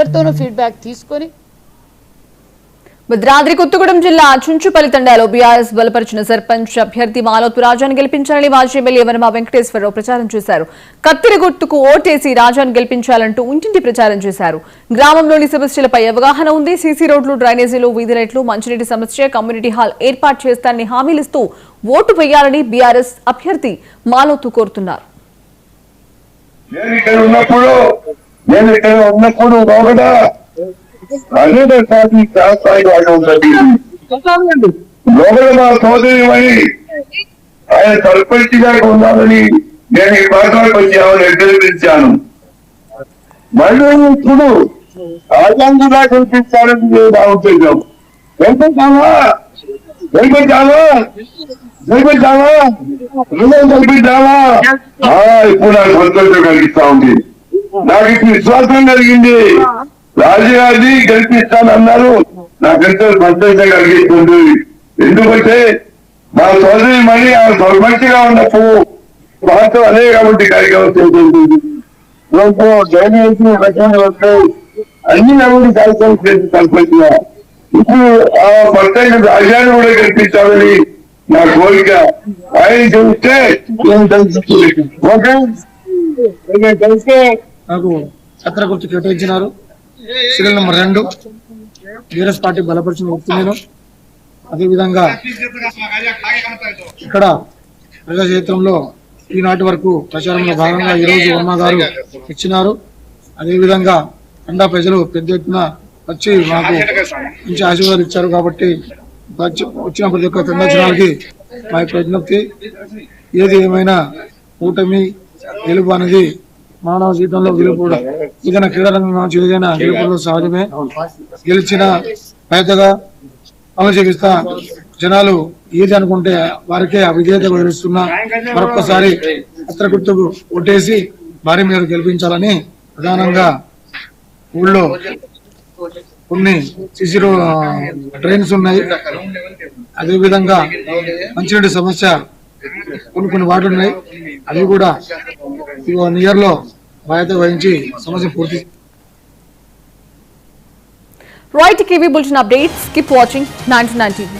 Feedback తీసుకొని భద్రాద్రి కొత్తగూడెం జిల్లా చుంచుపల్లి తండాలో బీఆర్ఎస్ బలపరిచిన సర్పంచ్ అభ్యర్థి మాలోతు రాజాను గెలిపించాలని మాజీ ఎమ్మెల్యే వనమా వెంకటేశ్వరరావు ప్రచారం చేశారు. కత్తిరి గుర్తుకు ఓటేసి రాజాను గెలిపించాలంటూ ఇంటింటి ప్రచారం చేశారు. గ్రామంలోని సమస్యలపై అవగాహన ఉంది. సీసీ రోడ్లు, డ్రైనేజీలు, వీధి లైట్లు, మంచినీటి సమస్య, కమ్యూనిటీ హాల్ ఏర్పాటు చేస్తానని హామీలిస్తూ ఓటు వేయాలని బీఆర్ఎస్ అభ్యర్థి మాలోతు కోరుతున్నారు. మా సోదరిమణి ఆయన సర్పంచ్ గారికి ఉండాలని నేను ఈ పాఠాలకు వచ్చామని నిర్దేశించాను. మళ్ళీ ఇప్పుడు రాజ్యాంగంగా కల్పించాలని నా ఉద్దేశం. కల్పించామా ఇప్పుడు నాకు సంతోషం కలిగిస్తా ఉంది. నాకు ఇప్పుడు విశ్వాసం కలిగింది. రాజుగారిని గెలిపిస్తానన్నారు. నాకెంతో సంతోషం కలిగిస్తుంది. ఎందుకంటే మా సోదరి మళ్ళీ ఆ మంచిగా ఉన్నప్పుడు మాతో అదే కాబట్టి కార్యక్రమం చేస్తుంది. అన్ని నలుగురి కార్యక్రమం చేసి కల్పించిన ఇప్పుడు ఆ భర్తైన రాజాన్ని కూడా గెలిపించాలని నా కోరిక. ఆయన చూస్తే నాకు ఛత్ర గుర్తు కేటాయించినారు. సీరియల్ నెంబర్ 2 బీఆర్ఎస్ పార్టీ బలపరిచిన వ్యక్తి నేను. అదేవిధంగా ఇక్కడ ప్రజాక్షేత్రంలో ఈనాటి వరకు ప్రచారంలో భాగంగా ఈరోజు వర్మ గారు ఇచ్చినారు. అదేవిధంగా తండా ప్రజలు పెద్ద ఎత్తున వచ్చి మాకు మంచి ఆశీర్వాదాలు ఇచ్చారు. కాబట్టి వచ్చిన ప్రతి ఒక్క తండా జనాలకి మా యొక్క విజ్ఞప్తి, ఏది ఏమైనా కూటమి గెలుపు అనేది మానవ జీవితంలో గెలుపు ఏదైనా క్రీడా రంగం ఏదైనా గెలుపులో సహజమే. గెలిచిన పెద్దగా అమలు చేపిస్తా జనాలు ఏది అనుకుంటే వారికే విజేత వహిస్తున్నా. మరొక్కసారి అస్త్ర గుర్తుకు ఓటేసి భారీ మీద గెలిపించాలని ప్రధానంగా ఊళ్ళో కొన్ని సిసి డ్రైన్స్ ఉన్నాయి. అదేవిధంగా మంచినీటి సమస్య కొన్ని వార్డులు ఉన్నాయి. అవి కూడా 1 year లో బాధ్యత వహించి సమస్య పూర్తి. Right, KV Bulletin updates. Keep watching 9 to 9 TV.